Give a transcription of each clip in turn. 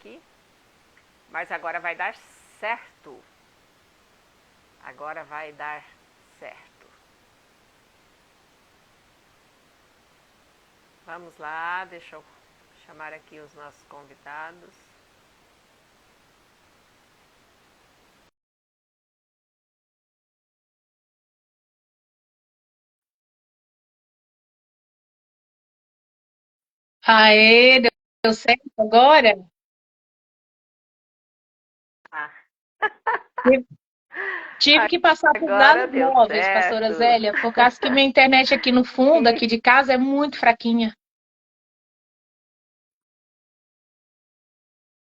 aqui. Mas agora vai dar certo. Agora vai dar certo. Vamos lá, deixa eu chamar aqui os nossos convidados. Aê, deu certo agora? Ah, Tive que passar por agora dados deu móveis, pastora certo. Zélia, por causa que minha internet aqui no fundo, aqui de casa, é muito fraquinha.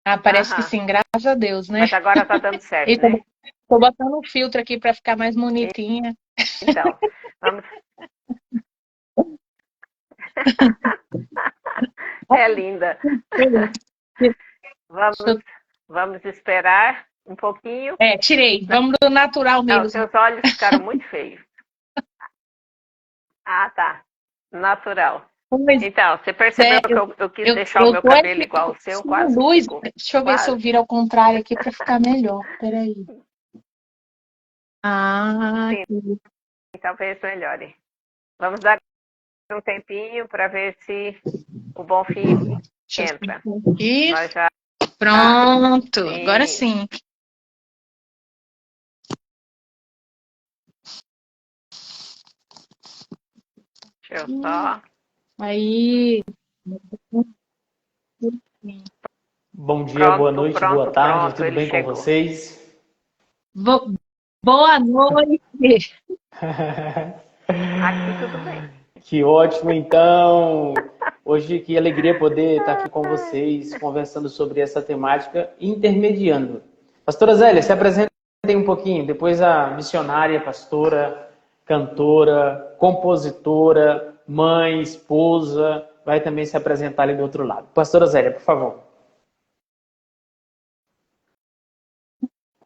Ah, parece que Aham. sim, graças a Deus, né? Mas agora tá dando certo, E né? tô botando um filtro aqui para ficar mais bonitinha. Então, vamos. É linda. Vamos, vamos esperar um pouquinho. É, tirei. Vamos do natural Não, mesmo. seus olhos ficaram muito feios. Ah, tá. Natural. Pois Então, você percebeu é, que eu quis eu, deixar o eu meu tô cabelo aqui igual ao seu? sem Quase que luz. ficou. Deixa eu ver se eu Quase. viro ao contrário aqui para ficar melhor. Peraí. Ah, Sim, talvez melhore. Vamos dar um tempinho para ver se o Bonfim deixa eu entra. sentar aqui. Nós já. Pronto, agora Sim. sim. Deixa eu só. Aí. Bom dia, boa Pronto, noite, boa pronto, tarde, pronto. tudo Ele bem com chegou. vocês? Boa noite. Aqui tudo bem. Que ótimo, então! Hoje, que alegria poder estar aqui com vocês, conversando sobre essa temática, intermediando. Pastora Zélia, se apresenta aí um pouquinho, depois a missionária, pastora, cantora, compositora, mãe, esposa, vai também se apresentar ali do outro lado. Pastora Zélia, por favor.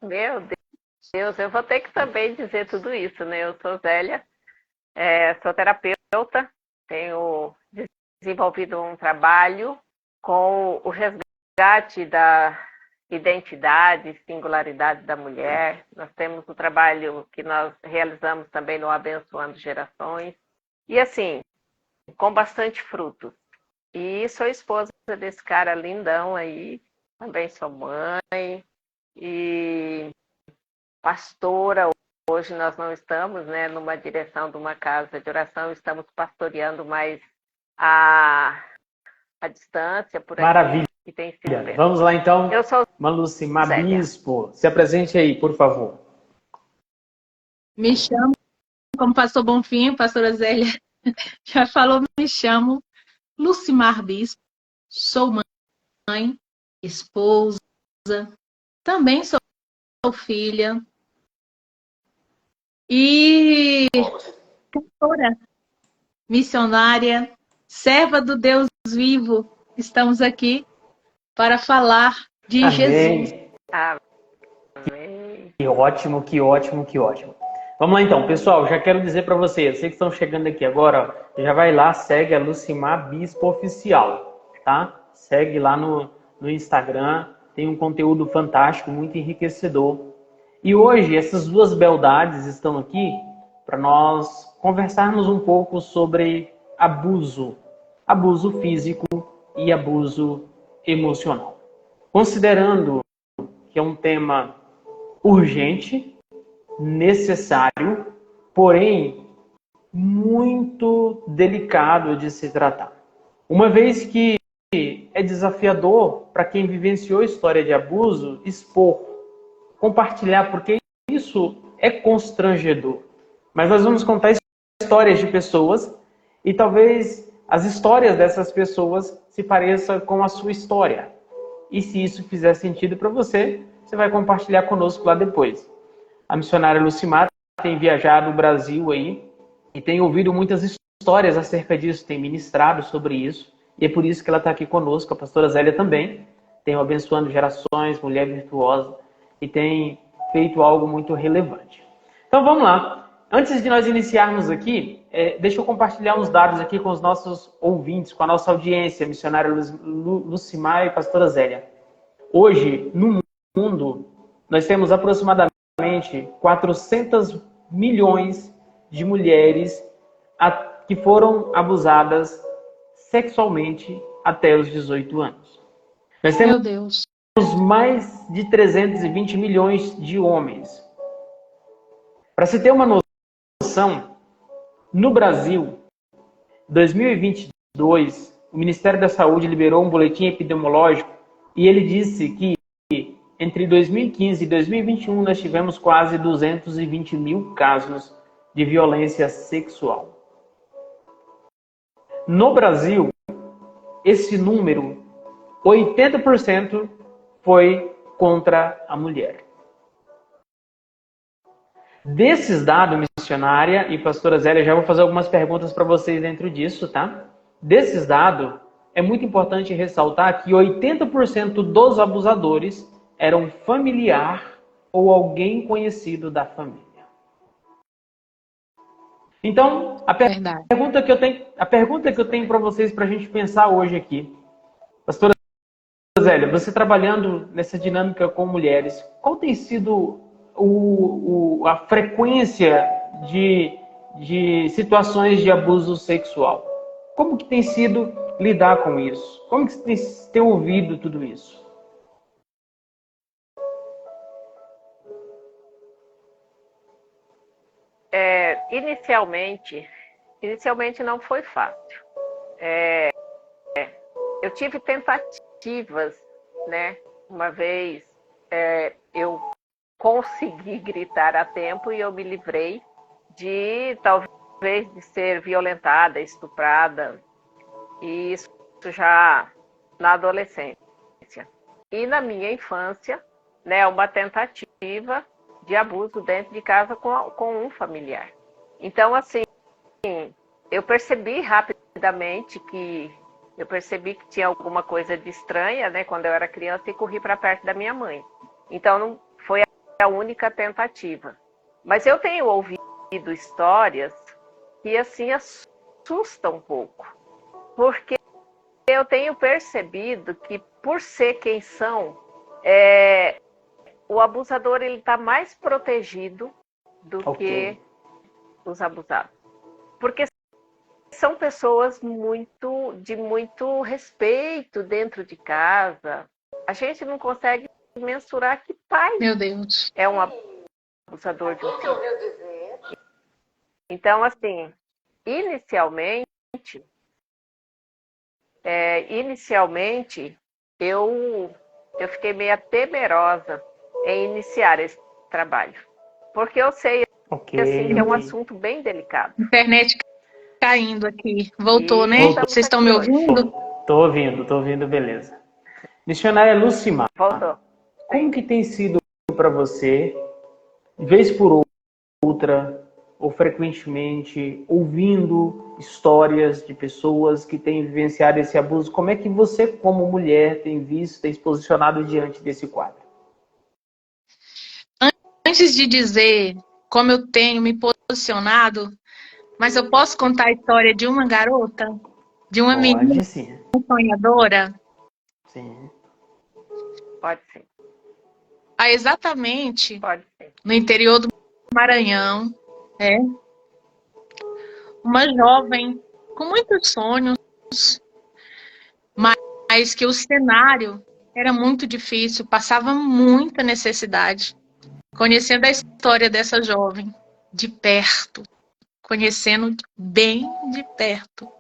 Meu Deus, eu vou ter que também dizer tudo isso, né? Eu sou Zélia, sou terapeuta, tenho desenvolvido um trabalho com o resgate da identidade e singularidade da mulher. Nós temos um trabalho que nós realizamos também no Abençoando Gerações. E assim, com bastante frutos. E sou esposa desse cara lindão aí, também sou mãe e pastora. Hoje nós não estamos, né, numa direção de uma casa de oração, estamos pastoreando mais a, a distância por aqui, Maravilha! e tem sido bem. Vamos lá Eu então, sou Malucimar Zélia. Bispo. Se apresente aí, por favor. Me chamo, como pastor Bonfim, pastora Zélia já falou, me chamo Lucimar Bispo, sou mãe, esposa, também sou filha e cantora, missionária, serva do Deus vivo. Estamos aqui para falar de Jesus. Amém. Amém. Que ótimo, que ótimo, que ótimo. Vamos lá então, pessoal, já quero dizer para vocês, vocês que estão chegando aqui agora, ó, já vai lá, segue a Lucimar Bispo Oficial, tá? Segue lá no Instagram, tem um conteúdo fantástico, muito enriquecedor. E hoje essas duas beldades estão aqui para nós conversarmos um pouco sobre abuso, abuso físico e abuso emocional. Considerando que é um tema urgente, necessário, porém muito delicado de se tratar. Uma vez que é desafiador para quem vivenciou história de abuso expor, compartilhar, porque isso é constrangedor. Mas nós vamos contar histórias de pessoas e talvez as histórias dessas pessoas se pareçam com a sua história. E se isso fizer sentido para você, você vai compartilhar conosco lá depois. A missionária Lucimar tem viajado o Brasil aí e tem ouvido muitas histórias acerca disso, tem ministrado sobre isso. E é por isso que ela está aqui conosco. A pastora Zélia também tem o Abençoando Gerações, Mulher Virtuosa, e tem feito algo muito relevante. Então vamos lá. Antes de nós iniciarmos aqui, deixa eu compartilhar uns dados aqui com os nossos ouvintes, com a nossa audiência, missionária Lucimar e pastora Zélia. Hoje, no mundo, nós temos aproximadamente 400 milhões de mulheres que foram abusadas sexualmente até os 18 anos. Nós temos Meu Deus. mais de 320 milhões de homens. Para se ter uma noção, no Brasil, 2022, o Ministério da Saúde liberou um boletim epidemiológico e ele disse que entre 2015 e 2021 nós tivemos quase 220 mil casos de violência sexual. No Brasil, esse número, 80% foi contra a mulher. Desses dados, missionária e pastora Zélia, já vou fazer algumas perguntas para vocês dentro disso, tá? Desses dados, é muito importante ressaltar que 80% dos abusadores eram familiar ou alguém conhecido da família. Então, a pergunta que eu tenho para vocês, para a gente pensar hoje aqui, pastora Zélia, você trabalhando nessa dinâmica com mulheres, qual tem sido a frequência de situações de abuso sexual? Como que tem sido lidar com isso? Como que você tem ouvido tudo isso? Inicialmente não foi fácil. Eu tive tentativas, né? Uma vez eu consegui gritar a tempo e eu me livrei de talvez de ser violentada, estuprada, e isso já na adolescência. E na minha infância, né, uma tentativa de abuso dentro de casa com um familiar. Então, assim, eu percebi rapidamente que tinha alguma coisa de estranha, né, quando eu era criança, e corri para perto da minha mãe. Então, não foi a única tentativa. Mas eu tenho ouvido histórias que, assim, assustam um pouco. Porque eu tenho percebido que, por ser quem são, o abusador está mais protegido do que os abusados. Porque são pessoas de muito respeito dentro de casa. A gente não consegue mensurar que pai Meu Deus. é um abusador de um filho. Então, assim, inicialmente eu fiquei meio temerosa em iniciar esse trabalho. Porque eu sei assim, que é um assunto bem delicado. Internet caindo aqui. Voltou, né? Vocês estão me ouvindo? Tô ouvindo, beleza. Missionária Lucimar, Voltou. Como que tem sido para você, vez por outra, ou frequentemente, ouvindo histórias de pessoas que têm vivenciado esse abuso? Como é que você, como mulher, tem visto, tem se posicionado diante desse quadro? Antes de dizer como eu tenho me posicionado, mas eu posso contar a história de uma garota? De uma menina sim. sonhadora? Sim. Pode ser. Exatamente no interior do Maranhão, uma jovem com muitos sonhos, mas que o cenário era muito difícil, passava muita necessidade. Conhecendo a história dessa jovem de perto, conhecendo bem de perto.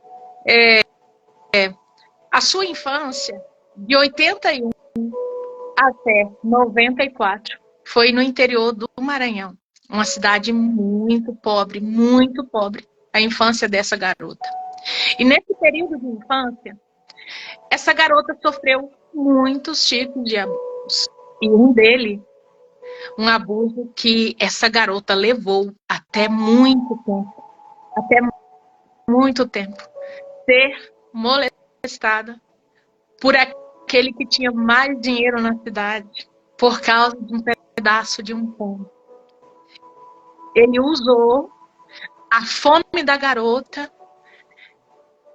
A sua infância, de 81 até 94, foi no interior do Maranhão. Uma cidade muito pobre, a infância dessa garota. E nesse período de infância, essa garota sofreu muitos tipos de abusos. E um deles, um abuso que essa garota levou até muito tempo, ser molestada por aquele que tinha mais dinheiro na cidade, por causa de um pedaço de um pão. Ele usou a fome da garota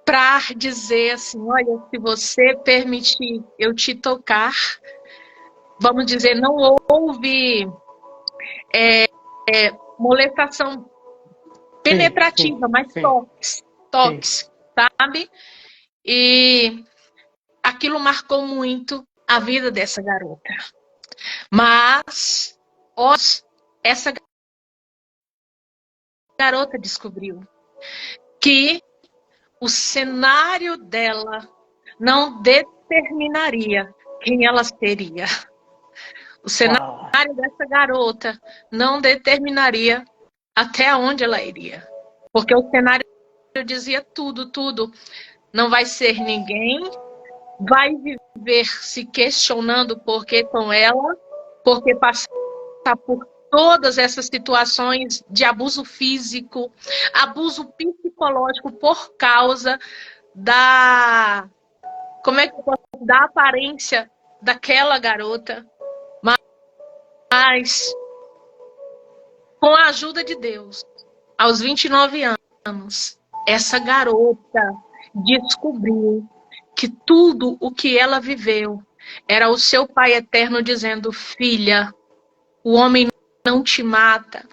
para dizer assim: olha, se você permitir eu te tocar, vamos dizer, não houve molestação penetrativa, mas toques, sabe? E aquilo marcou muito a vida dessa garota. Mas essa garota descobriu que o cenário dela não determinaria quem ela seria. O cenário dessa garota não determinaria até onde ela iria. Porque o cenário dizia tudo. Não vai ser ninguém, vai viver se questionando por que com ela, porque passar por todas essas situações de abuso físico, abuso psicológico por causa da da aparência daquela garota, mas com a ajuda de Deus, aos 29 anos, essa garota descobriu que tudo o que ela viveu era o seu Pai eterno dizendo: filha, o homem não te mata,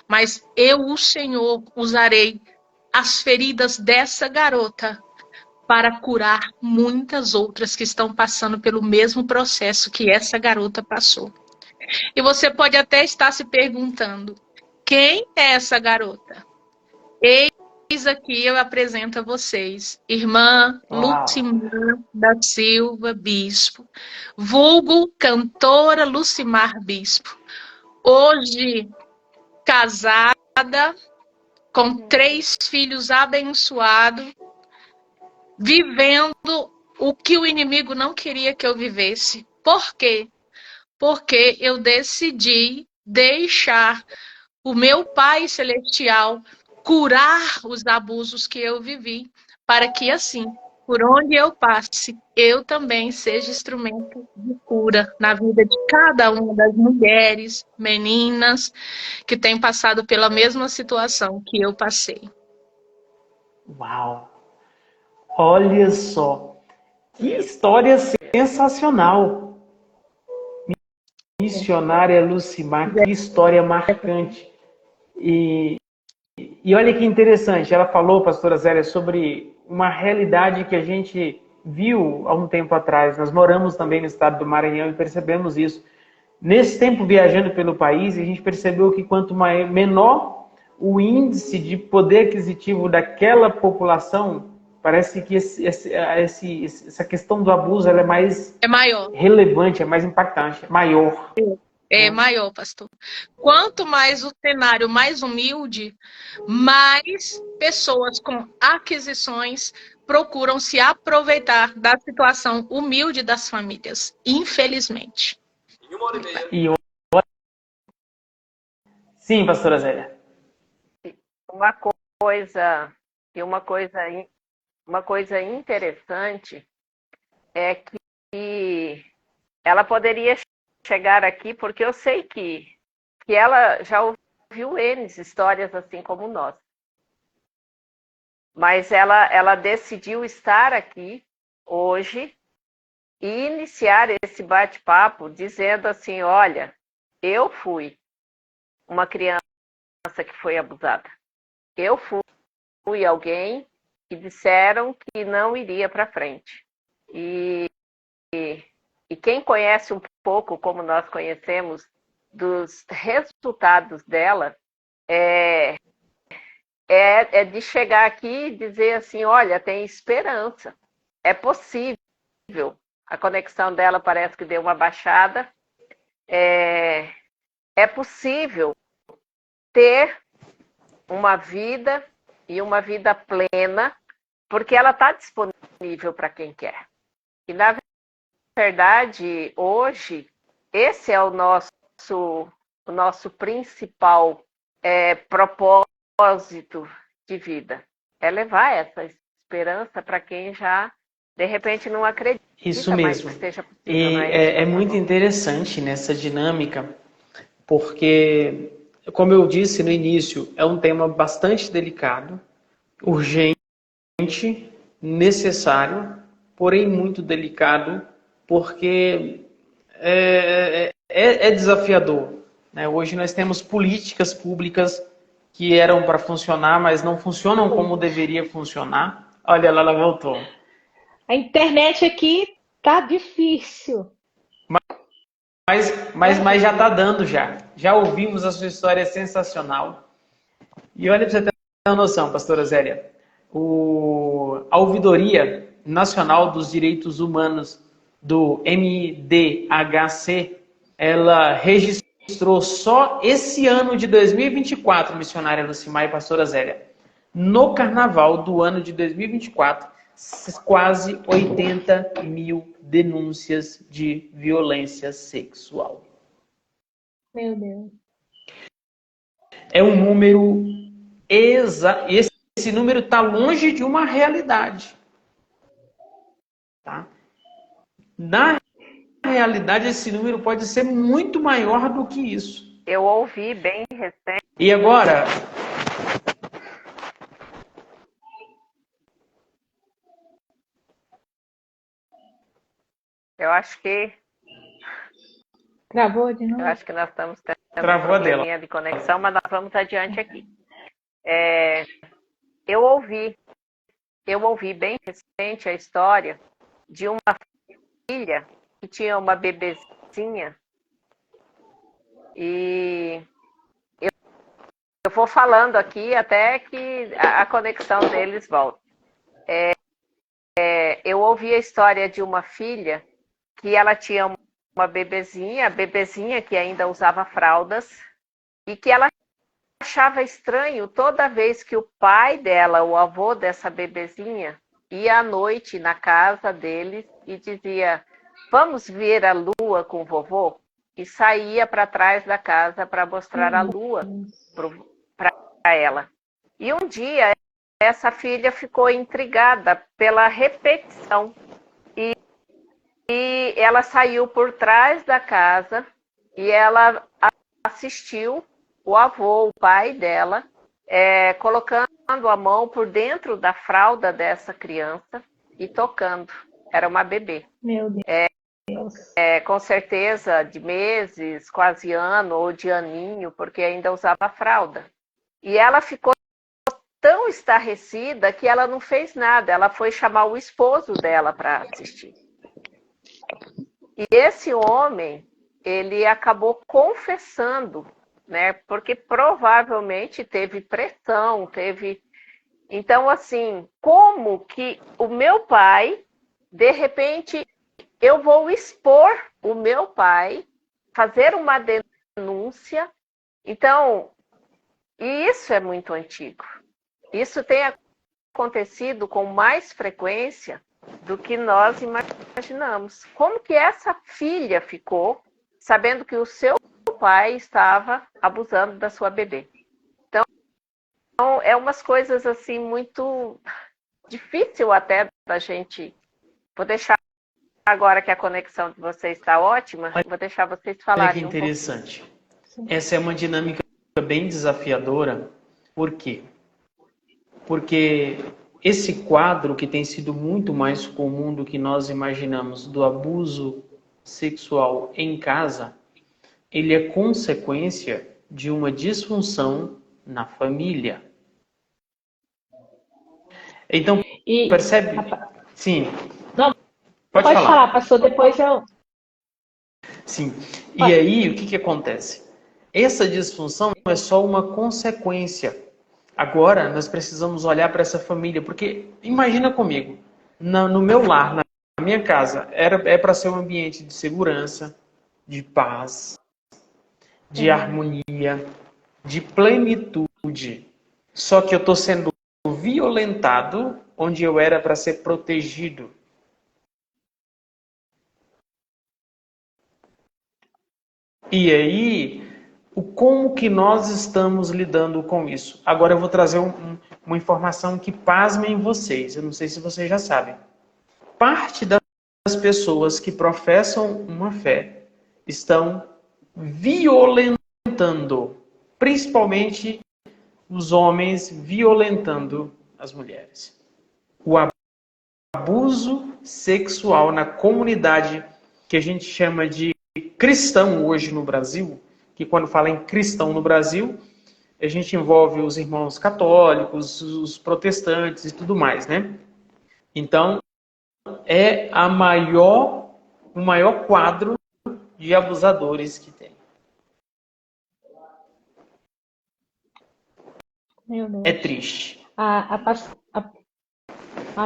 mas eu, o Senhor, usarei as feridas dessa garota para curar muitas outras que estão passando pelo mesmo processo que essa garota passou. E você pode até estar se perguntando: quem é essa garota? Eis aqui eu apresento a vocês, irmã Lucimar da Silva Bispo, vulgo cantora Lucimar Bispo. Hoje casada, com 3 filhos abençoados, vivendo o que o inimigo não queria que eu vivesse. Por quê? Porque eu decidi deixar o meu Pai Celestial curar os abusos que eu vivi, para que assim, por onde eu passe, eu também seja instrumento de cura na vida de cada uma das mulheres, meninas, que têm passado pela mesma situação que eu passei. Uau! Olha só, que história sensacional! Missionária Lucimar, que história marcante. E olha que interessante, ela falou, pastora Zélia, sobre uma realidade que a gente viu há um tempo atrás. Nós moramos também no estado do Maranhão e percebemos isso. Nesse tempo viajando pelo país, a gente percebeu que quanto menor o índice de poder aquisitivo daquela população, parece que essa questão do abuso ela é mais maior, relevante, é mais impactante, é maior. É maior, pastor. Quanto mais o cenário mais humilde, mais pessoas com aquisições procuram se aproveitar da situação humilde das famílias, infelizmente. Sim, pastora Zélia. Uma coisa interessante é que ela poderia chegar aqui, porque eu sei que ela já ouviu N histórias assim como nós. Mas ela decidiu estar aqui hoje e iniciar esse bate-papo dizendo assim: olha, eu fui uma criança que foi abusada. Eu fui alguém que disseram que não iria para frente. E quem conhece um pouco, como nós conhecemos, dos resultados dela, é de chegar aqui e dizer assim: olha, tem esperança, é possível. A conexão dela parece que deu uma baixada. É possível ter uma vida e uma vida plena, porque ela está disponível para quem quer. E, na verdade, hoje, esse é o nosso principal propósito de vida. É levar essa esperança para quem já, de repente, não acredita. Isso mesmo. Que esteja possível, e é muito interessante nessa dinâmica, porque, como eu disse no início, é um tema bastante delicado, urgente, necessário, porém muito delicado, porque é desafiador, né? Hoje nós temos políticas públicas que eram para funcionar, mas não funcionam como deveria funcionar. Olha, ela voltou. A internet aqui tá difícil. Mas já está dando já. Já ouvimos a sua história, é sensacional. E olha para você ter uma noção, pastora Zélia. A Ouvidoria Nacional dos Direitos Humanos do MDHC, ela registrou só esse ano de 2024, missionária Lucimar e pastora Zélia, no carnaval do ano de 2024, quase 80 mil denúncias de violência sexual. Meu Deus. É um número esse número está longe de uma realidade. Tá? Na realidade, esse número pode ser muito maior do que isso. Eu ouvi bem recente. E agora... Eu acho que... Travou de novo? Eu acho que nós estamos tendo Travou um probleminha de conexão, mas nós vamos adiante aqui. Eu ouvi bem recente a história de uma filha que tinha uma bebezinha e eu vou falando aqui até que a conexão deles volte. Eu ouvi a história de uma filha que ela tinha uma bebezinha, a bebezinha que ainda usava fraldas, e que ela achava estranho toda vez que o pai dela, o avô dessa bebezinha, ia à noite na casa deles e dizia: vamos ver a lua com o vovô? E saía para trás da casa para mostrar a lua para ela. E um dia essa filha ficou intrigada pela repetição e ela saiu por trás da casa e ela assistiu o avô, o pai dela, colocando a mão por dentro da fralda dessa criança e tocando. Era uma bebê. Meu Deus. Com certeza de meses, quase ano ou de aninho, porque ainda usava fralda. E ela ficou tão estarrecida que ela não fez nada. Ela foi chamar o esposo dela para assistir. E esse homem, ele acabou confessando, né? Porque provavelmente teve pressão, Então, assim, como que o meu pai, de repente, eu vou expor o meu pai, fazer uma denúncia. Então, e isso é muito antigo. Isso tem acontecido com mais frequência do que nós imaginamos. Como que essa filha ficou sabendo que o seu pai estava abusando da sua bebê? Então, é umas coisas assim muito difícil até da gente... Vou deixar agora que a conexão de vocês está ótima, vou deixar vocês falarem. Olha que interessante. Essa é uma dinâmica bem desafiadora. Por quê? Porque esse quadro que tem sido muito mais comum do que nós imaginamos, do abuso sexual em casa, ele é consequência de uma disfunção na família. Então, percebe? Sim. Não, pode falar, pastor, depois eu... Sim. E aí, o que acontece? Essa disfunção é só uma consequência. Agora, nós precisamos olhar para essa família, porque imagina comigo, no meu lar, na minha casa, é para ser um ambiente de segurança, de paz, de harmonia, de plenitude. Só que eu estou sendo violentado onde eu era para ser protegido. E aí, como que nós estamos lidando com isso? Agora eu vou trazer uma informação que pasmem vocês. Eu não sei se vocês já sabem. Parte das pessoas que professam uma fé estão violentando, principalmente os homens violentando as mulheres. O abuso sexual na comunidade que a gente chama de cristão hoje no Brasil, que quando fala em cristão no Brasil, a gente envolve os irmãos católicos, os protestantes e tudo mais, né? Então, é o maior quadro de abusadores que tem. Meu Deus. É triste. A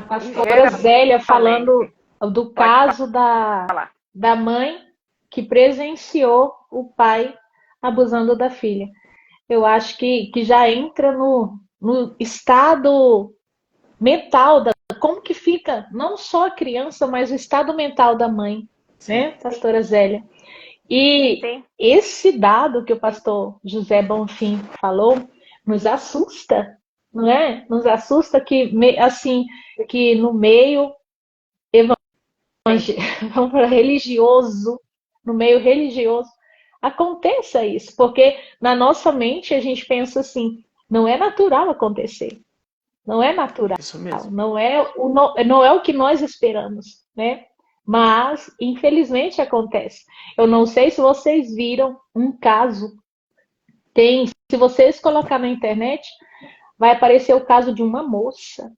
pastora Zélia falando do caso da mãe que presenciou o pai abusando da filha. Eu acho que já entra no estado mental como que fica não só a criança, mas o estado mental da mãe, né, pastora Zélia? E Sim. esse dado que o pastor José Bonfim falou nos assusta, não é? Nos assusta que assim que no meio vamos falar, religioso, no meio religioso, aconteça isso, porque na nossa mente a gente pensa assim, não é natural acontecer, não é natural, Isso mesmo. não é o que nós esperamos, né? Mas infelizmente acontece. Eu não sei se vocês viram um caso, se vocês colocar na internet, vai aparecer o caso de uma moça.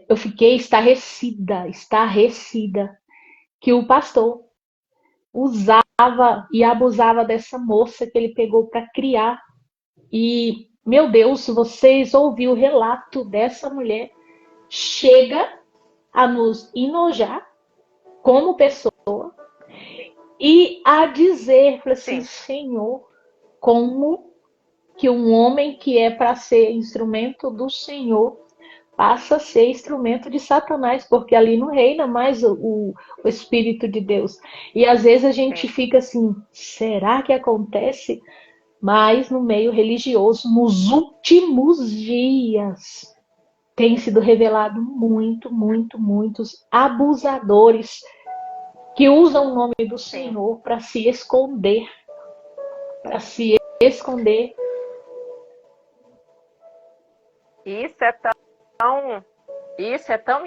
Eu fiquei estarrecida, que o pastor usava e abusava dessa moça que ele pegou para criar. E, meu Deus, se vocês ouviram o relato dessa mulher, chega a nos enojar como pessoa e a dizer, assim, Senhor, como que um homem que é para ser instrumento do Senhor passa a ser instrumento de Satanás, porque ali não reina mais o Espírito de Deus. E às vezes a gente fica assim, será que acontece? Mas no meio religioso, nos últimos dias, tem sido revelado muitos abusadores que usam o nome do Senhor para se esconder. Isso é tão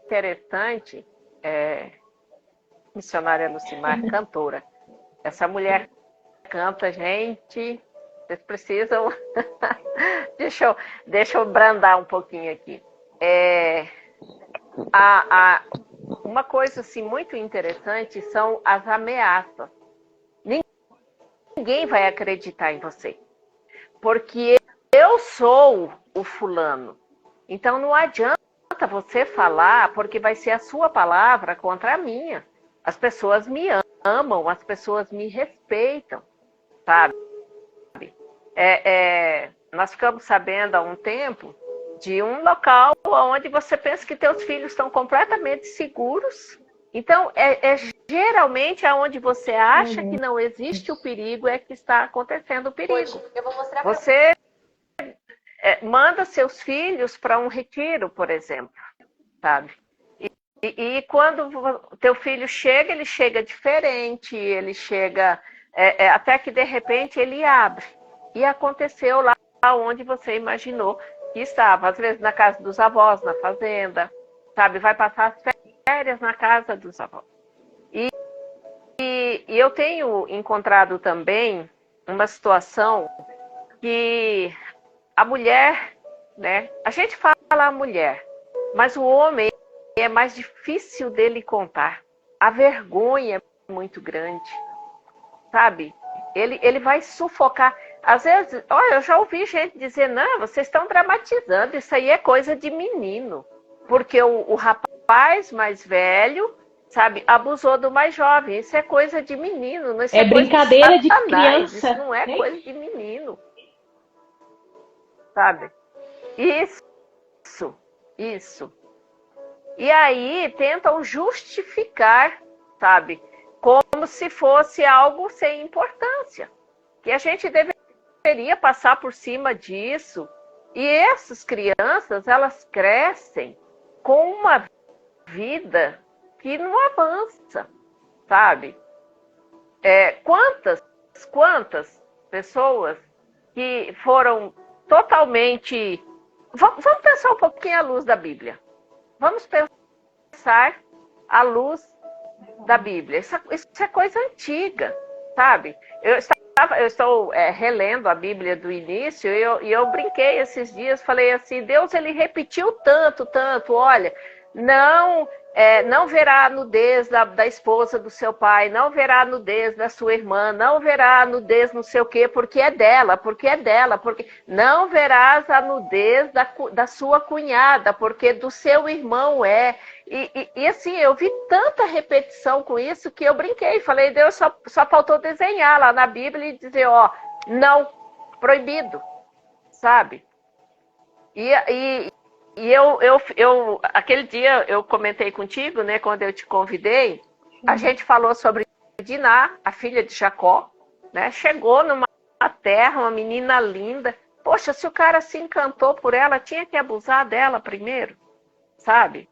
interessante, missionária Lucimar, cantora. Essa mulher canta, gente, vocês precisam... deixa eu brandar um pouquinho aqui. Uma coisa assim, muito interessante são as ameaças. Ninguém vai acreditar em você, porque eu sou o fulano. Então não adianta você falar, porque vai ser a sua palavra contra a minha. As pessoas me amam, as pessoas me respeitam, sabe? Nós ficamos sabendo há um tempo de um local onde você pensa que teus filhos estão completamente seguros. Então, geralmente aonde você acha que não existe o perigo é que está acontecendo o perigo. Eu vou mostrar você manda seus filhos para um retiro, por exemplo, sabe? E quando o teu filho chega, ele chega diferente, ele chega até que de repente ele abre. E aconteceu lá onde você imaginou que estava. Às vezes na casa dos avós, na fazenda, sabe? Vai passar as férias na casa dos avós. E eu tenho encontrado também uma situação que a mulher, né? A gente fala a mulher, mas o homem é mais difícil dele contar. A vergonha é muito grande, sabe? Ele vai sufocar. Às vezes, olha, eu já ouvi gente dizer, não, vocês estão dramatizando, isso aí é coisa de menino. Porque o rapaz mais velho, sabe, abusou do mais jovem. Isso é coisa de menino. Não, isso é brincadeira de criança. Isso não é coisa de menino. Sabe? Isso. E aí tentam justificar, sabe? Como se fosse algo sem importância. Que a gente deveria passar por cima disso. E essas crianças, elas crescem com uma vida que não avança, sabe? Quantas pessoas que foram totalmente... Vamos pensar um pouquinho à luz da Bíblia. Vamos pensar à luz da Bíblia. Isso é coisa antiga, sabe? Eu estou relendo a Bíblia do início e eu brinquei esses dias, falei assim, Deus ele repetiu tanto, olha, não verá a nudez da esposa do seu pai, não verá a nudez da sua irmã, não verá a nudez não sei o quê, porque é dela, porque não verás a nudez da sua cunhada, porque do seu irmão é. E assim, eu vi tanta repetição com isso que eu brinquei, falei, Deus só faltou desenhar lá na Bíblia e dizer, ó, não, proibido, sabe? E aquele dia eu comentei contigo, né, quando eu te convidei, a gente falou sobre Diná, a filha de Jacó, né, chegou numa terra, uma menina linda, poxa, se o cara se encantou por ela, tinha que abusar dela primeiro, sabe?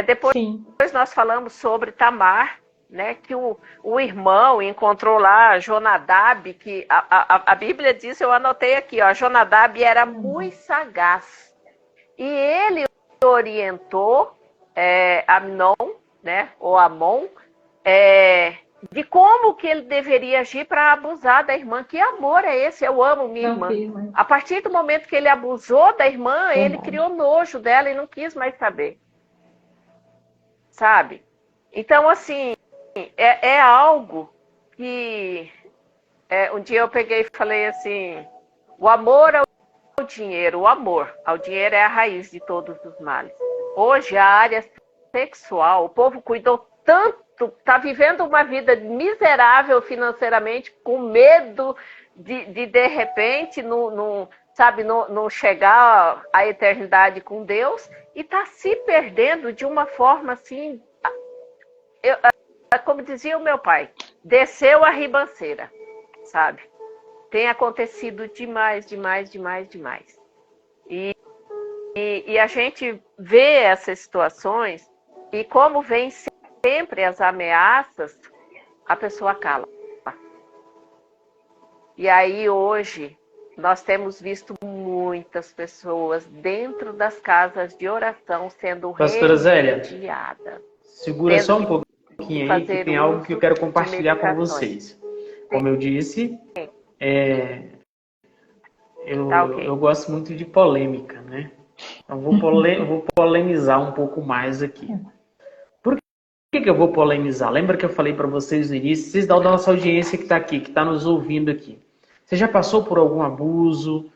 Depois Sim. nós falamos sobre Tamar, né, que o irmão encontrou lá Jonadab, que a Bíblia diz, eu anotei aqui, ó, Jonadab era muito sagaz. E ele orientou Amnon, né, ou Amon, de como que ele deveria agir para abusar da irmã. Que amor é esse? Eu amo minha irmã. A partir do momento que ele abusou da irmã, ele criou nojo dela e não quis mais saber. Sabe? Então, assim, é algo que um dia eu peguei e falei assim, o amor ao dinheiro, o amor ao dinheiro é a raiz de todos os males. Hoje, a área sexual, o povo cuidou tanto, está vivendo uma vida miserável financeiramente, com medo de repente, não chegar à eternidade com Deus, e está se perdendo de uma forma assim, como dizia o meu pai, desceu a ribanceira, sabe? Tem acontecido demais. E a gente vê essas situações e como vem sempre as ameaças, a pessoa cala. E aí hoje nós temos visto muitas pessoas dentro das casas de oração sendo Pastora Zélia, repudiadas. segura só um pouquinho aí, que tem algo que eu quero compartilhar com vocês. Como eu disse, eu gosto muito de polêmica, né? Eu vou polemizar um pouco mais aqui. Por que eu vou polemizar? Lembra que eu falei para vocês no início? Vocês da nossa audiência que está aqui, que está nos ouvindo aqui. Você já passou por algum abuso?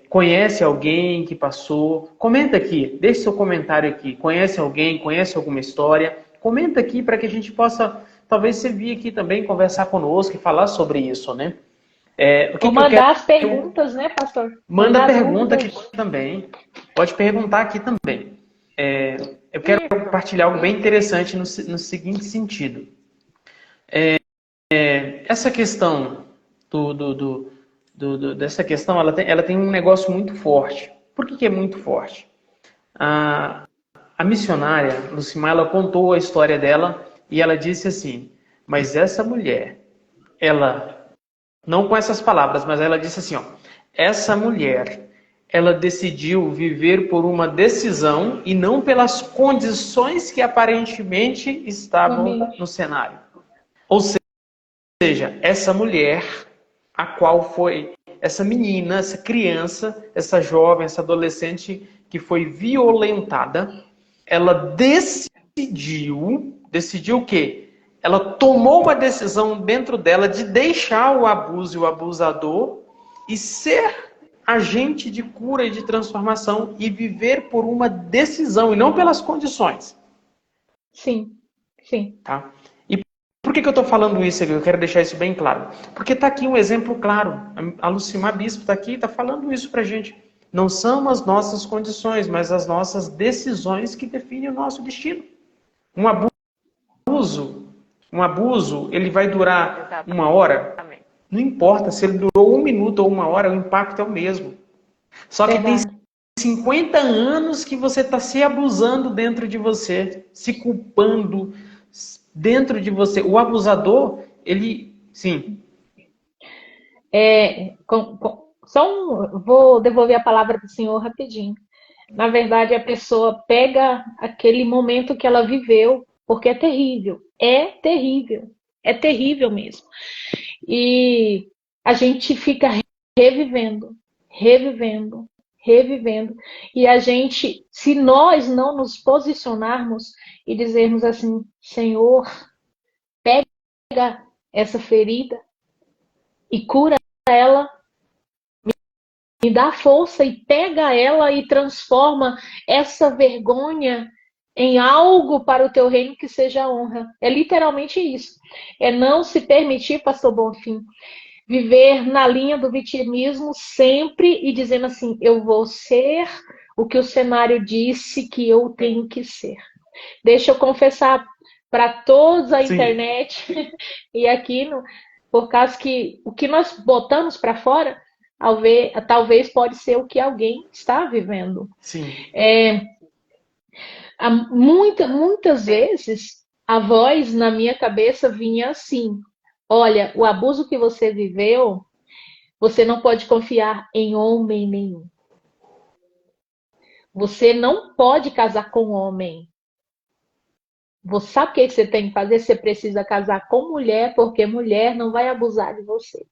Conhece alguém que passou? Comenta aqui, deixe seu comentário aqui. Conhece alguém? Conhece alguma história? Comenta aqui para que a gente possa, talvez você vir aqui também conversar conosco e falar sobre isso, né? Ou mandar as perguntas, né, pastor? Manda pergunta aqui também. Pode perguntar aqui também. Eu quero compartilhar algo bem interessante no seguinte sentido. Essa questão dessa questão, ela tem um negócio muito forte. Por que é muito forte? A missionária, Lucimar, ela contou a história dela e ela disse assim, mas essa mulher, não com essas palavras, mas ela disse assim, essa mulher, ela decidiu viver por uma decisão e não pelas condições que aparentemente estavam no cenário. Ou seja, essa mulher, a qual foi essa menina, essa criança, essa jovem, essa adolescente que foi violentada, ela decidiu o quê? Ela tomou uma decisão dentro dela de deixar o abuso e o abusador e ser agente de cura e de transformação e viver por uma decisão e não pelas condições. Sim. Tá? E por que eu estou falando isso aqui? Eu quero deixar isso bem claro. Porque está aqui um exemplo claro. A Lucimar Bispo está aqui e está falando isso para a gente. Não são as nossas condições, mas as nossas decisões que definem o nosso destino. Um abuso, ele vai durar uma hora? Não importa se ele durou 1 minuto ou 1 hora, o impacto é o mesmo. Só que tem 50 anos que você está se abusando dentro de você, se culpando dentro de você. O abusador, ele... Sim. Vou devolver a palavra para o senhor rapidinho. Na verdade, a pessoa pega aquele momento que ela viveu porque é terrível mesmo. E a gente fica revivendo, revivendo, revivendo. E a gente, se nós não nos posicionarmos e dizermos assim, Senhor, pega essa ferida e cura ela, me dá força e pega ela e transforma essa vergonha em algo para o teu reino que seja honra. É literalmente isso. É não se permitir, pastor Bonfim, viver na linha do vitimismo sempre e dizendo assim, eu vou ser o que o cenário disse que eu tenho que ser. Deixa eu confessar para todos a internet e aqui, por causa que o que nós botamos para fora, talvez pode ser o que alguém está vivendo. Sim. Muitas vezes a voz na minha cabeça vinha assim, olha, o abuso que você viveu, você não pode confiar em homem nenhum. Você não pode casar com homem. Você sabe o que você tem que fazer? Você precisa casar com mulher, porque mulher não vai abusar de você.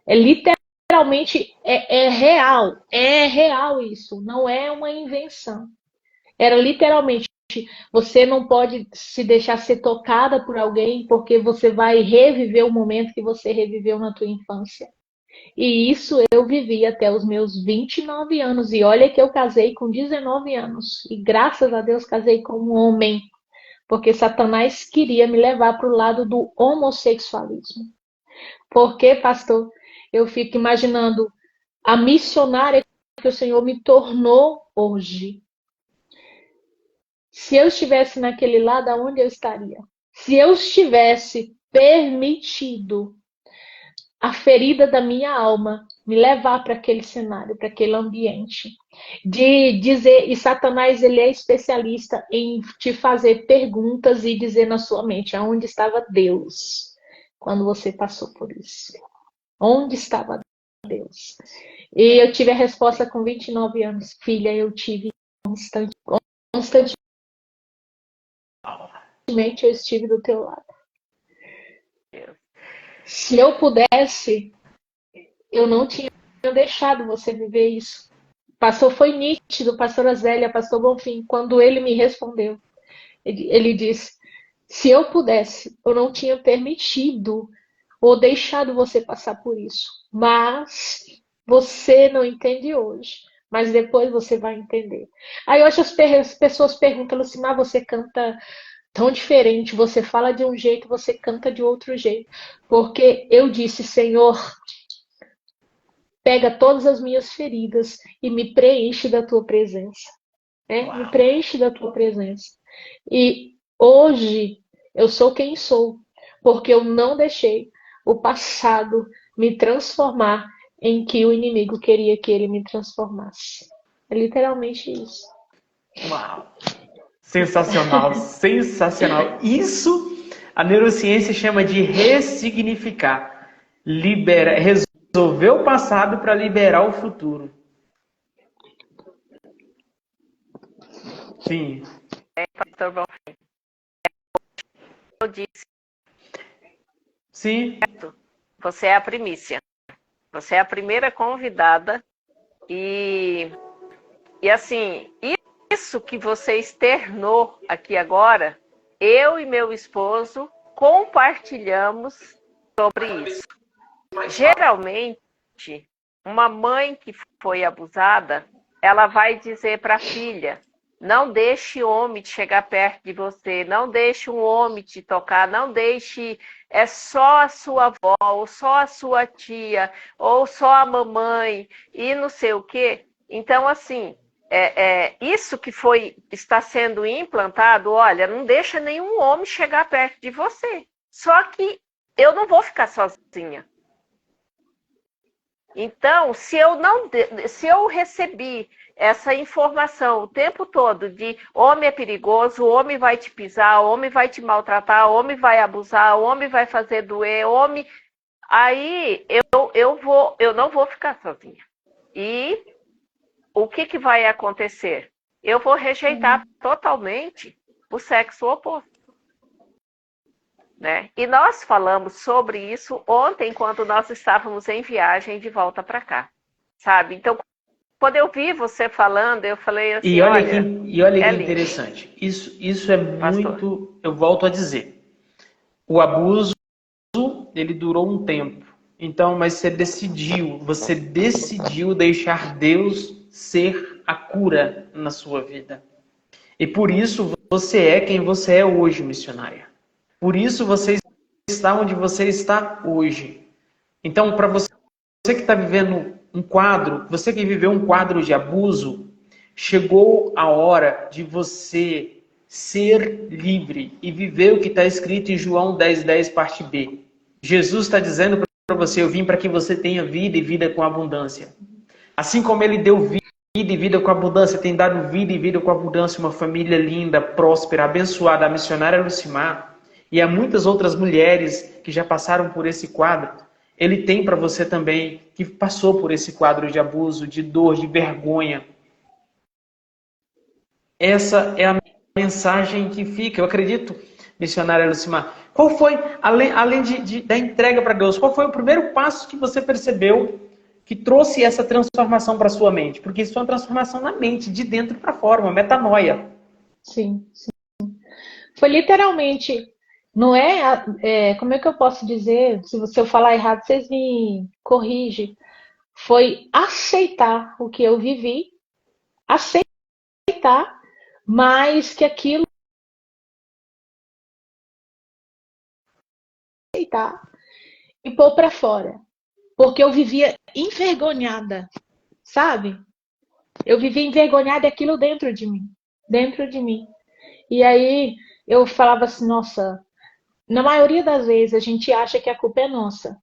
É literalmente, é real isso, não é uma invenção. Era literalmente, você não pode se deixar ser tocada por alguém, porque você vai reviver o momento que você reviveu na tua infância. E isso eu vivi até os meus 29 anos. E olha que eu casei com 19 anos. E graças a Deus casei com um homem. Porque Satanás queria me levar para o lado do homossexualismo. Porque, pastor, eu fico imaginando a missionária que o Senhor me tornou hoje. Se eu estivesse naquele lado, aonde eu estaria? Se eu estivesse permitido a ferida da minha alma me levar para aquele cenário, para aquele ambiente, de dizer, e Satanás ele é especialista em te fazer perguntas e dizer na sua mente aonde estava Deus quando você passou por isso. Onde estava Deus? E eu tive a resposta com 29 anos. Filha, eu tive constantemente eu estive do teu lado. Se eu pudesse, eu não tinha deixado você viver isso. Pastor, foi nítido, pastora Zélia, pastor Bonfim, quando ele me respondeu. Ele disse, se eu pudesse, eu não tinha permitido ou deixado você passar por isso. Mas você não entende hoje. Mas depois você vai entender. Aí hoje as pessoas perguntam, Lucimar, você canta tão diferente, você fala de um jeito, você canta de outro jeito. Porque eu disse, Senhor, pega todas as minhas feridas e me preenche da tua presença. Né? Me preenche da tua presença. E hoje eu sou quem sou, porque eu não deixei o passado me transformar em que o inimigo queria que ele me transformasse. É literalmente isso. Uau! Sensacional, sensacional. Isso a neurociência chama de ressignificar. Resolver o passado para liberar o futuro. Sim. Pastor Bonfim. Eu disse. Sim. Você é a primícia. Você é a primeira convidada. E assim, isso que você externou aqui agora, eu e meu esposo compartilhamos sobre isso. Geralmente, uma mãe que foi abusada, ela vai dizer para a filha, não deixe homem chegar perto de você, não deixe um homem te tocar, não deixe, é só a sua avó, ou só a sua tia, ou só a mamãe, e não sei o quê. Então, assim, isso que está sendo implantado, olha, não deixa nenhum homem chegar perto de você. Só que eu não vou ficar sozinha. Então, se eu recebi essa informação o tempo todo de homem é perigoso, o homem vai te pisar, o homem vai te maltratar, o homem vai abusar, o homem vai fazer doer, homem... Aí eu não vou ficar sozinha. E o que vai acontecer? Eu vou rejeitar totalmente o sexo oposto. né? E nós falamos sobre isso ontem, quando nós estávamos em viagem de volta para cá, sabe? Então, quando eu vi você falando, eu falei assim, E olha que lindo. interessante. Isso é Pastor. muito, eu volto a dizer. O abuso, ele durou um tempo. Então, mas você decidiu deixar Deus ser a cura na sua vida. E por isso você é quem você é hoje, missionária. Por isso você está onde você está hoje. Então, para você que está vivendo um quadro, você que viveu um quadro de abuso, chegou a hora de você ser livre e viver o que está escrito em João 10:10, parte B. Jesus está dizendo para você, eu vim para que você tenha vida e vida com abundância. Assim como ele deu vida e vida com abundância, tem dado vida e vida com abundância, uma família linda, próspera, abençoada, a missionária Lucimar, e há muitas outras mulheres que já passaram por esse quadro. Ele tem para você também, que passou por esse quadro de abuso, de dor, de vergonha. Essa é a mensagem que fica. Eu acredito, missionária Lucimar. Qual foi, além da entrega para Deus, qual foi o primeiro passo que você percebeu que trouxe essa transformação para sua mente? Porque isso é uma transformação na mente, de dentro para fora, uma metanoia. Sim, sim. Foi literalmente, não é, como é que eu posso dizer? Se eu falar errado, vocês me corrigem. Foi aceitar o que eu vivi, aceitar, mas que aquilo aceitar e pôr para fora. Porque eu vivia envergonhada, sabe? Eu vivia envergonhada e aquilo dentro de mim. Dentro de mim. E aí eu falava assim, nossa, na maioria das vezes a gente acha que a culpa é nossa.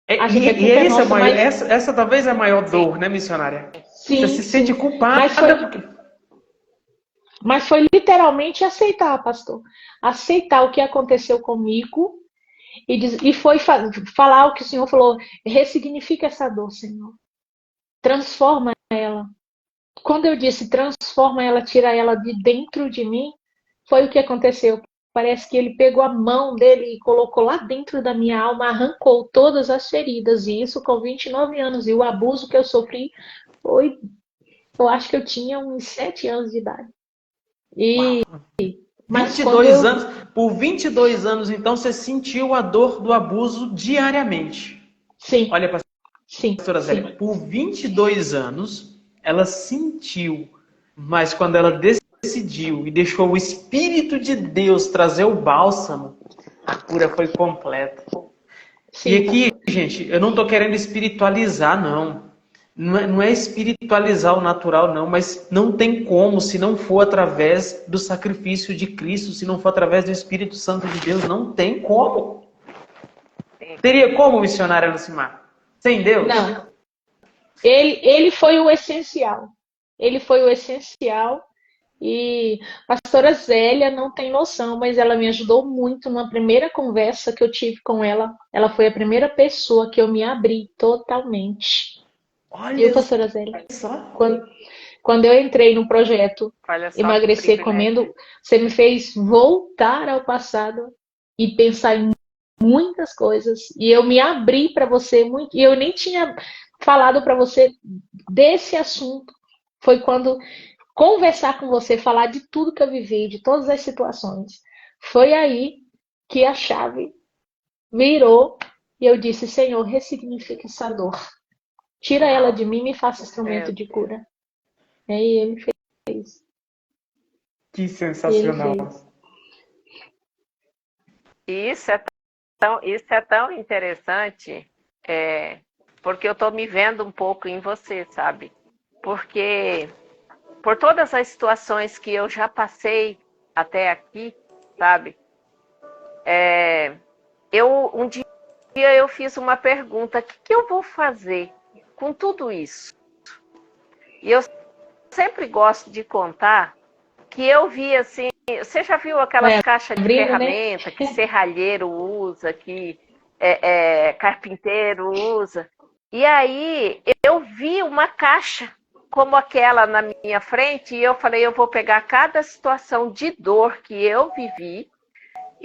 Acha que a culpa é nossa, mas... essa talvez é a maior dor, né, missionária? Sim, você se sente culpada. Mas foi literalmente aceitar, pastor. Aceitar o que aconteceu comigo e foi falar o que o Senhor falou. Ressignifica essa dor, Senhor. Transforma ela. Quando eu disse transforma ela, tira ela de dentro de mim, foi o que aconteceu. Parece que ele pegou a mão dele e colocou lá dentro da minha alma, arrancou todas as feridas. E isso com 29 anos. E o abuso que eu sofri foi... Eu acho que eu tinha uns 7 anos de idade. Mas 22 anos, por 22 anos, então, você sentiu a dor do abuso diariamente. Sim. Olha, pastora Zélia, por 22 anos, ela sentiu, mas quando ela decidiu e deixou o Espírito de Deus trazer o bálsamo, a cura foi completa. Sim. E aqui, gente, eu não estou querendo espiritualizar, não. Não é espiritualizar o natural, não, mas não tem como se não for através do sacrifício de Cristo, se não for através do Espírito Santo de Deus, não tem como. Teria como, missionária Lucimar? Sem Deus? Não. Ele foi o essencial. Ele foi o essencial. E a pastora Zélia não tem noção, mas ela me ajudou muito numa primeira conversa que eu tive com ela. Ela foi a primeira pessoa que eu me abri totalmente. Olha, pastora Zélia? Quando eu entrei no projeto Emagrecer Comendo, você me fez voltar ao passado e pensar em muitas coisas. E eu me abri para você muito. E eu nem tinha falado para você desse assunto. Foi quando conversar com você, falar de tudo que eu vivi, de todas as situações. Foi aí que a chave virou e eu disse, Senhor, ressignifica essa dor. Tira ela de mim e me faça instrumento de cura. E aí ele fez. Que sensacional. Isso é tão interessante, porque eu estou me vendo um pouco em você, sabe? Porque por todas as situações que eu já passei até aqui, sabe? Um dia eu fiz uma pergunta, o que eu vou fazer com tudo isso? E eu sempre gosto de contar que eu vi assim, você já viu aquelas caixas de ferramenta, né? Que serralheiro usa, que carpinteiro usa. E aí eu vi uma caixa como aquela na minha frente e eu falei, eu vou pegar cada situação de dor que eu vivi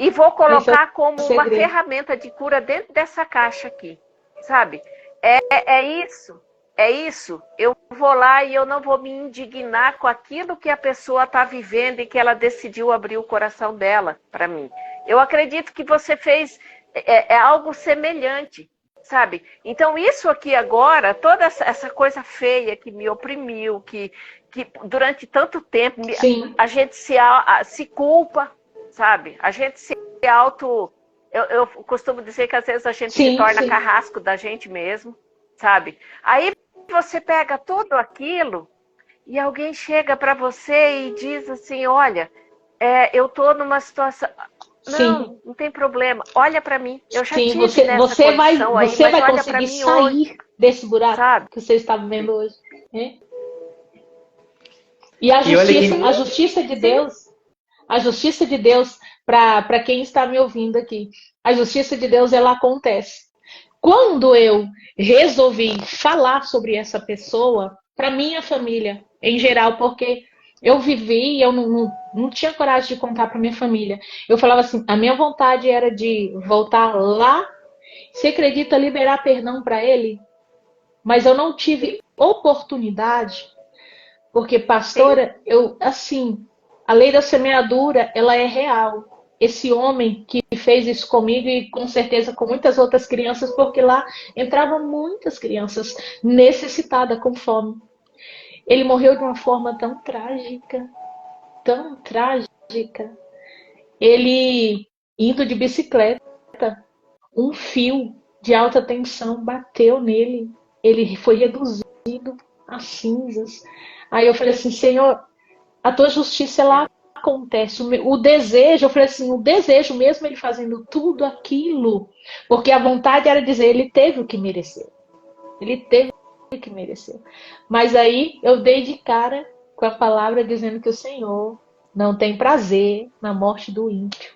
E vou Esse é colocar como o uma segredo. ferramenta de cura dentro dessa caixa aqui, sabe? É isso, é isso. Eu vou lá e eu não vou me indignar com aquilo que a pessoa está vivendo e que ela decidiu abrir o coração dela para mim. Eu acredito que você fez algo semelhante, sabe? Então isso aqui agora, toda essa coisa feia que me oprimiu, que durante tanto tempo Sim, a gente se culpa, sabe? A gente se auto... Eu costumo dizer que às vezes a gente se sim, torna sim. carrasco da gente mesmo, sabe? Aí você pega tudo aquilo e alguém chega para você e diz assim, olha, eu tô numa situação... Sim, Não tem problema. Olha para mim. Eu já sim. tive nessa condição aí, Você mas vai olha para conseguir mim hoje, sair desse buraco sabe? que você está vivendo hoje, né? E E olha que a justiça de Sim. Deus, a justiça de Deus, para quem está me ouvindo aqui, a justiça de Deus, ela acontece. Quando eu resolvi falar sobre essa pessoa, para minha família em geral, porque eu vivi e eu não tinha coragem de contar para minha família. Eu falava assim, a minha vontade era de voltar lá, você acredita, liberar perdão para ele, mas eu não tive oportunidade, porque Sim. pastora, eu assim, a lei da semeadura, ela é real. Esse homem que fez isso comigo e com certeza com muitas outras crianças, porque lá entravam muitas crianças necessitadas com fome. Ele morreu de uma forma tão trágica, tão trágica. Ele indo de bicicleta, um fio de alta tensão bateu nele. Ele foi reduzido a cinzas. Aí eu falei assim, Senhor, a tua justiça ela acontece. O desejo, eu falei assim, o desejo mesmo ele fazendo tudo aquilo, porque a vontade era dizer, ele teve o que mereceu. Ele teve o que mereceu. Mas aí eu dei de cara com a palavra dizendo que o Senhor não tem prazer na morte do ímpio.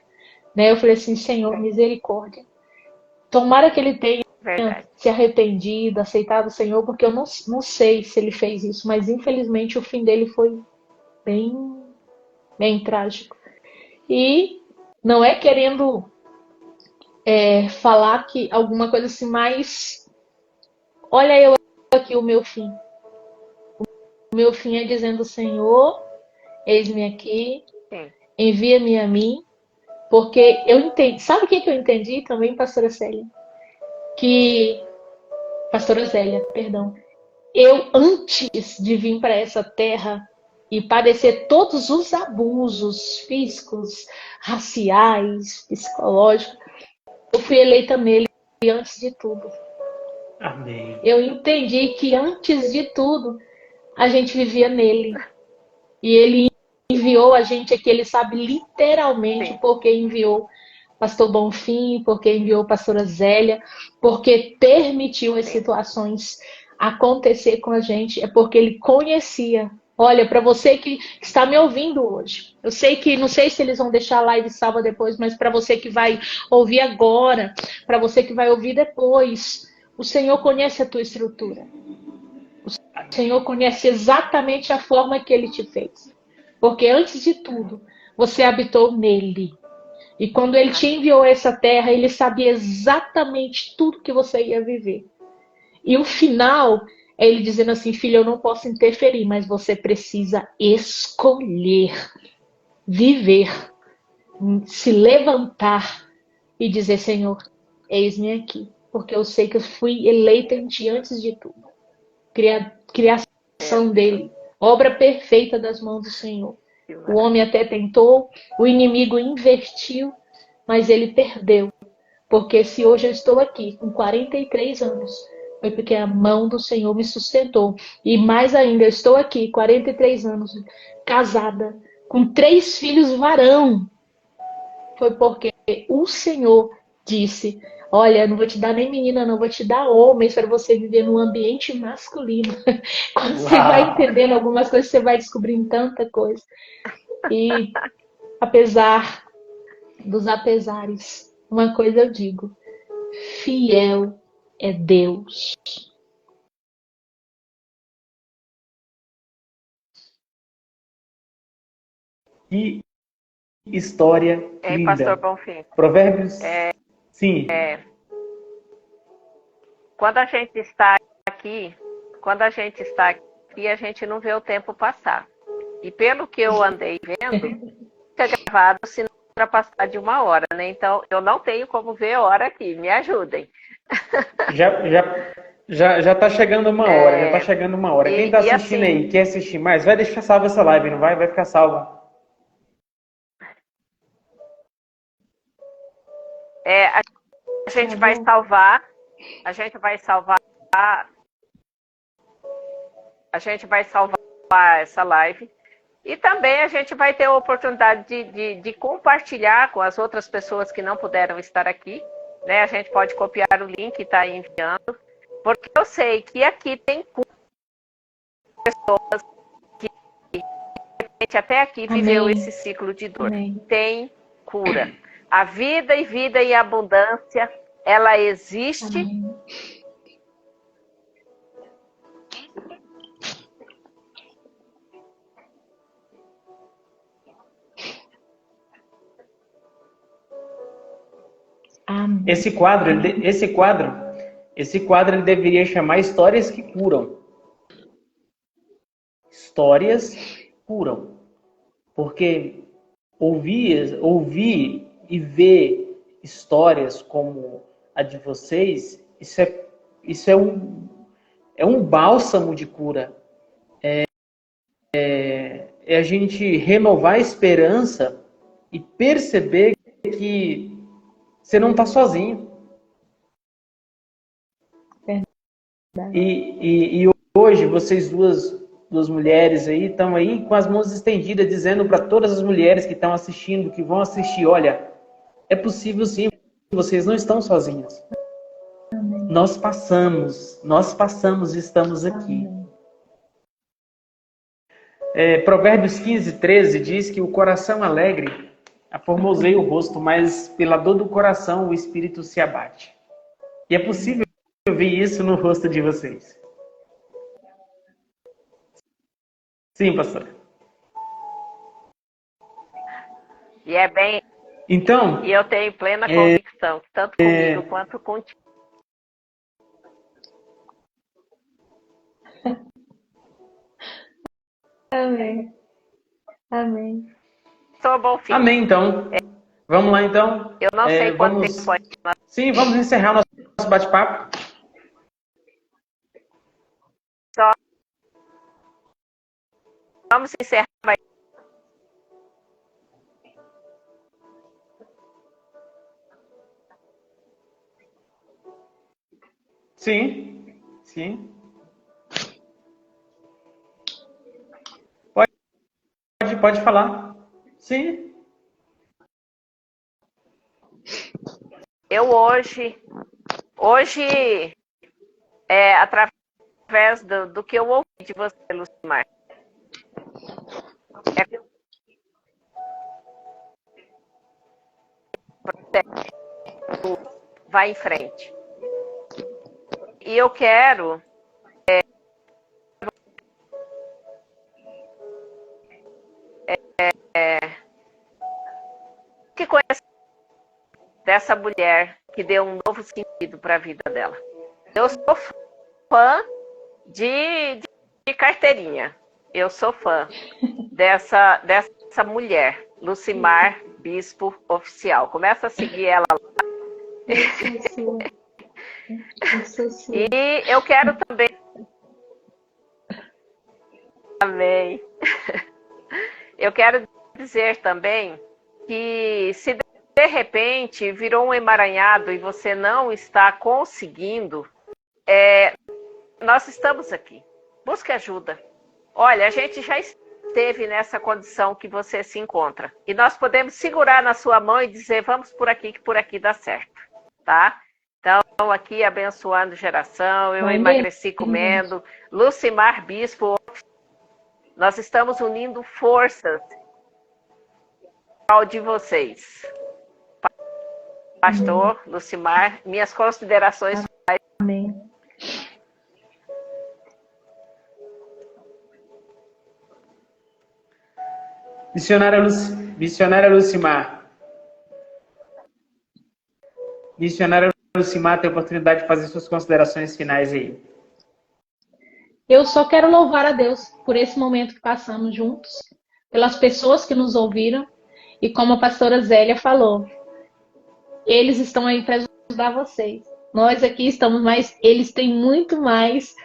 Né? Eu falei assim, Senhor, misericórdia. Tomara que ele tenha Verdade. se arrependido, aceitado o Senhor, porque eu não sei se ele fez isso, mas infelizmente o fim dele foi bem, bem trágico. E não é querendo falar que alguma coisa assim, mas olha eu aqui o meu fim. O meu fim é dizendo, Senhor, eis-me aqui, Sim. envia-me a mim, porque eu entendi. Sabe o que eu entendi também, pastora Célia? Que. Pastora Zélia, perdão. Eu, antes de vir para essa terra e padecer todos os abusos físicos, raciais, psicológicos, eu fui eleita nele antes de tudo. Amém. Eu entendi que antes de tudo a gente vivia nele. E ele enviou a gente aqui, ele sabe literalmente Sim. porque enviou pastor Bonfim, porque enviou pastora Zélia, porque permitiu as Sim. situações acontecer com a gente, é porque ele conhecia. Olha, para você que está me ouvindo hoje, eu sei que, não sei se eles vão deixar a live salva depois, mas para você que vai ouvir agora, para você que vai ouvir depois, o Senhor conhece a tua estrutura. O Senhor conhece exatamente a forma que Ele te fez. Porque antes de tudo, você habitou nele. E quando Ele te Amém. enviou a essa terra, Ele sabia exatamente tudo que você ia viver. E o final é Ele dizendo assim, filho, eu não posso interferir, mas você precisa escolher, viver, se levantar e dizer, Senhor, eis-me aqui. Porque eu sei que eu fui eleita em ti antes de tudo. Criação dele, obra perfeita das mãos do Senhor. Que O homem maravilha. até tentou, o inimigo investiu, mas ele perdeu. Porque se hoje eu estou aqui com 43 anos, foi porque a mão do Senhor me sustentou. E mais ainda, eu estou aqui, 43 anos, casada, com 3 filhos varão. Foi porque o Senhor disse: olha, não vou te dar nem menina, não vou te dar homens para você viver num ambiente masculino. Quando você vai Uau! entendendo algumas coisas, você vai descobrindo tanta coisa. E apesar dos apesares, uma coisa eu digo: fiel é Deus. Que história Ei, linda. Pastor Bonfim. Provérbios. Sim. Quando a gente está aqui, a gente não vê o tempo passar. E pelo que eu andei vendo, fica gravado se não ultrapassar de 1 hora, né? Então, eu não tenho como ver a hora aqui. Me ajudem. Já tá chegando 1 hora, já tá chegando 1 hora. Quem tá assistindo assim, aí, quer assistir mais, vai deixar salva essa live, não vai? Vai ficar salva. A gente vai salvar, essa live. E também a gente vai ter a oportunidade de compartilhar com as outras pessoas que não puderam estar aqui. Né? A gente pode copiar o link e estar enviando. Porque eu sei que aqui tem pessoas que até aqui viveu esse ciclo de dor. Amém. Tem cura. A vida e abundância, ela existe. Amém. Amém. Esse quadro ele deveria chamar Histórias que Curam. Histórias que curam. Porque ouvir e ver histórias como a de vocês, isso é um bálsamo de cura. É a gente renovar a esperança e perceber que você não está sozinho. E hoje vocês duas mulheres aí estão aí com as mãos estendidas, dizendo para todas as mulheres que estão assistindo, que vão assistir, olha, é possível sim, vocês não estão sozinhas. Nós passamos e estamos aqui. Provérbios 15:13 diz que o coração alegre aformoseia o rosto, mas pela dor do coração o espírito se abate. E é possível ver isso no rosto de vocês. Sim, pastor. E é bem. Então. E eu tenho plena convicção, tanto comigo quanto contigo. Amém. Amém. Sou bom filho. Amém, então. Vamos lá, então. Eu não sei quanto tempo pode. Sim, vamos encerrar o nosso bate-papo. Vamos encerrar. Sim, sim. Pode falar. Sim. Eu hoje através do que eu ouvi de você, Lucimar, vai em frente. E eu quero que conheça dessa mulher que deu um novo sentido para a vida dela. Eu sou fã de carteirinha. Eu sou fã dessa mulher, Lucimar Bispo Oficial. Começa a seguir ela lá. E eu quero também. Amém. Eu quero dizer também que se de repente virou um emaranhado e você não está conseguindo, nós estamos aqui. Busque ajuda. Olha, a gente já esteve nessa condição que você se encontra. E nós podemos segurar na sua mão e dizer, vamos por aqui, que por aqui dá certo. Tá? Então, aqui abençoando geração, eu emagreci comendo. Lucimar Bispo, nós estamos unindo forças de vocês. Pastor Lucimar, minhas considerações. Amém. Missionária Luci... Missionária Lucimar. Missionária Lucimar tem a oportunidade de fazer suas considerações finais aí. Eu só quero louvar a Deus por esse momento que passamos juntos, pelas pessoas que nos ouviram, e como a pastora Zélia falou, eles estão aí para ajudar vocês. Nós aqui estamos, mas eles têm muito mais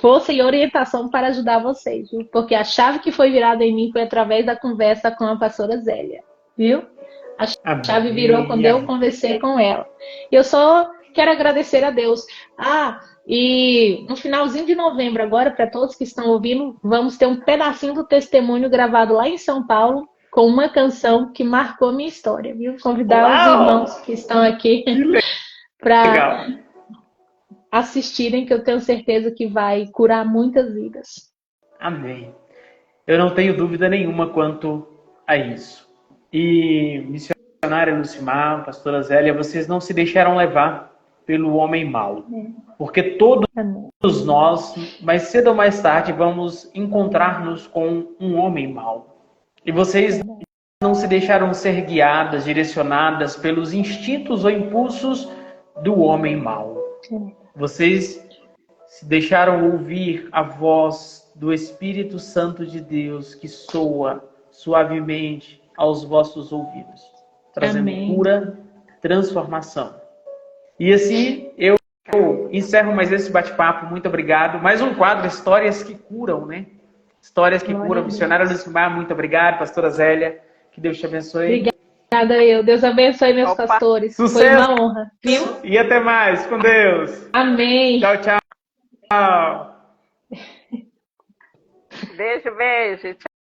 força e orientação para ajudar vocês, viu? Porque a chave que foi virada em mim foi através da conversa com a pastora Zélia, viu? A chave virou quando eu conversei com ela. Eu só quero agradecer a Deus. E no finalzinho de novembro agora, para todos que estão ouvindo, vamos ter um pedacinho do testemunho gravado lá em São Paulo, com uma canção que marcou a minha história, viu? Convidar os irmãos que estão aqui para assistirem, que eu tenho certeza que vai curar muitas vidas. Amém. Eu não tenho dúvida nenhuma quanto a isso. E missionária Lucimar, pastora Zélia, vocês não se deixaram levar pelo homem mau. Porque todos nós, mais cedo ou mais tarde, vamos encontrar-nos com um homem mau. E vocês não se deixaram ser guiadas, direcionadas pelos instintos ou impulsos do homem mau. Vocês se deixaram ouvir a voz do Espírito Santo de Deus que soa suavemente aos vossos ouvidos, trazendo cura, transformação. E assim eu encerro mais esse bate-papo. Muito obrigado. Mais um quadro, Histórias que Curam, né? Histórias que Curam. Missionária Lucimar, muito obrigado. Pastora Zélia, que Deus te abençoe. Obrigada eu. Deus abençoe meus pastores. Sucesso. Foi uma honra, viu? E até mais. Com Deus. Amém. Tchau, tchau. Beijo, beijo.